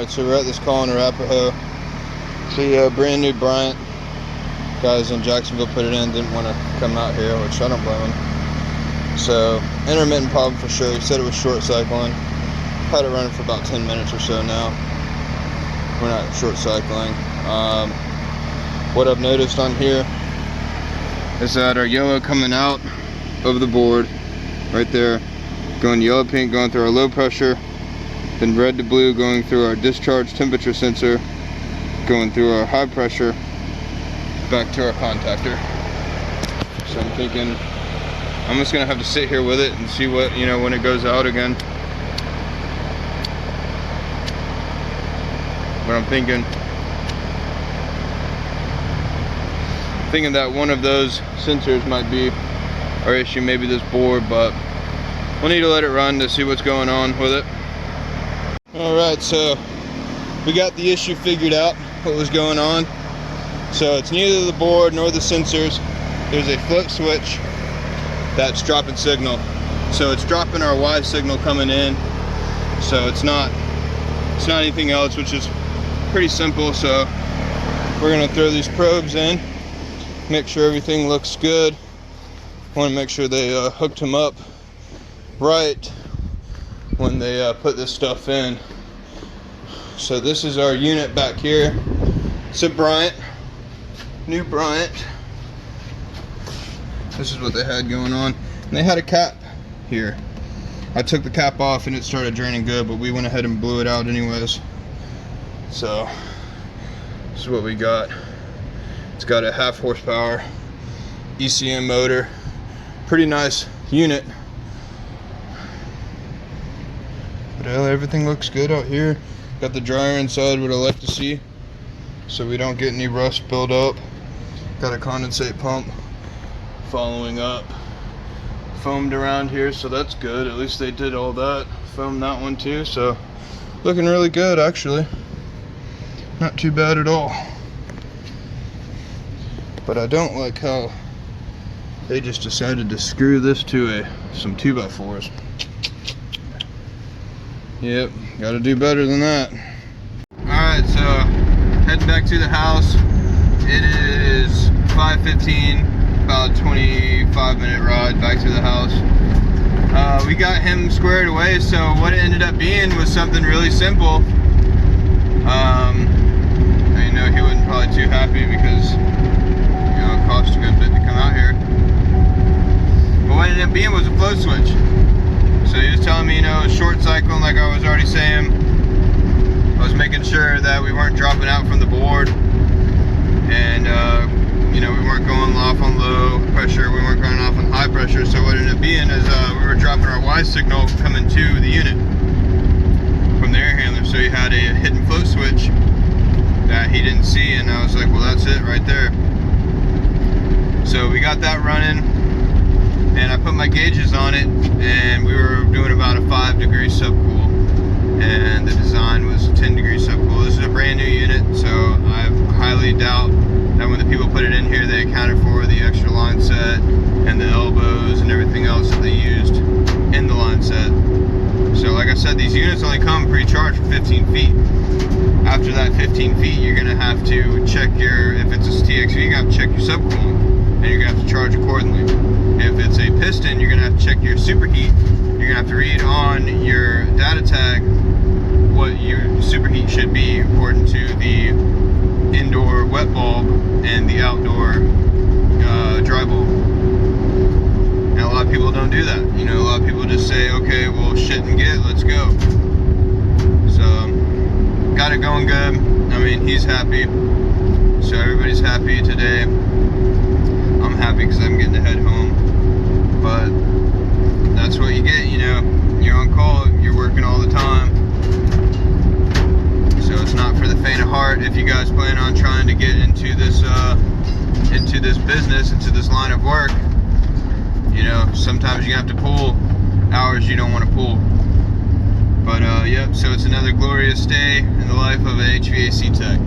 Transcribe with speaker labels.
Speaker 1: Alright, so we're at this call in Arapahoe. The brand new Bryant. Guys in Jacksonville put it in, didn't want to come out here, which I don't blame him. So, intermittent problem for sure. He said it was short cycling. Had it running for about 10 minutes or so now. We're not short cycling. What I've noticed on here is that our yellow coming out of the board, right there, going yellow pink, going through our low pressure, then red to blue going through our discharge temperature sensor, going through our high pressure, back to our contactor. So I'm thinking I'm just gonna have to sit here with it and see what, you know, when it goes out again. But I'm thinking that one of those sensors might be our issue, maybe this board, but we'll need to let it run to see what's going on with it. Alright, so we got the issue figured out, what was going on. So it's neither the board nor the sensors. There's a flip switch that's dropping signal. So it's dropping our Y signal coming in. So it's not anything else, which is pretty simple. So we're gonna throw these probes in, make sure everything looks good. Want to make sure they hooked them up right when they put this stuff in. So this is our unit back here. It's a Bryant, new Bryant. This is what they had going on. And they had a cap here. I took the cap off and it started draining good, but we went ahead and blew it out anyways. So this is what we got. It's got a 1/2 horsepower ECM motor. Pretty nice unit. But everything looks good out here. Got the dryer inside, what I like to see, so we don't get any rust build up. Got a condensate pump following up. Foamed around here, so that's good. At least they did all that. Foamed that one too, so looking really good actually. Not too bad at all. But I don't like how they just decided to screw this to some 2x4s. Yep, gotta do better than that. Alright, so heading back to the house. It is 5:15, about a 25-minute ride back to the house. We got him squared away, so what it ended up being was something really simple. I know he wasn't probably too happy because, you know, it cost a good bit to come out here. But what it ended up being was a float switch. So he was telling me, you know, short cycling, like I was already saying. I was making sure that we weren't dropping out from the board, and you know, we weren't going off on low pressure, we weren't going off on high pressure. So what it ended up being is we were dropping our Y signal coming to the unit from the air handler. So he had a hidden float switch that he didn't see, and I was like, well, that's it right there. So we got that running, and I put my gauges on it, and we were doing about a 5-degree subcool, and the design was 10-degree subcool. This is a brand new unit, so I highly doubt that when the people put it in here, they accounted for the extra line set and the elbows and everything else that they used in the line set. So like I said, these units only come pre-charged for 15 feet. After that 15 feet, you're gonna have to check your, if it's a TXV, you're gonna have to check your subcooling, and you're gonna have to charge accordingly. If it's a piston, you're gonna have to check your superheat. You're gonna have to read on your data tag what your superheat should be according to the indoor wet bulb and the outdoor dry bulb. And a lot of people don't do that. You know, a lot of people just say, okay, well, shit and get, let's go. So, got it going good. I mean, he's happy. So everybody's happy today. I'm happy because I'm getting to head home. But that's what you get, you know. You're on call, you're working all the time. So it's not for the faint of heart. If you guys plan on trying to get into this business, into this line of work, you know, sometimes you have to pull hours you don't want to pull. But yep, so it's another glorious day in the life of an HVAC tech.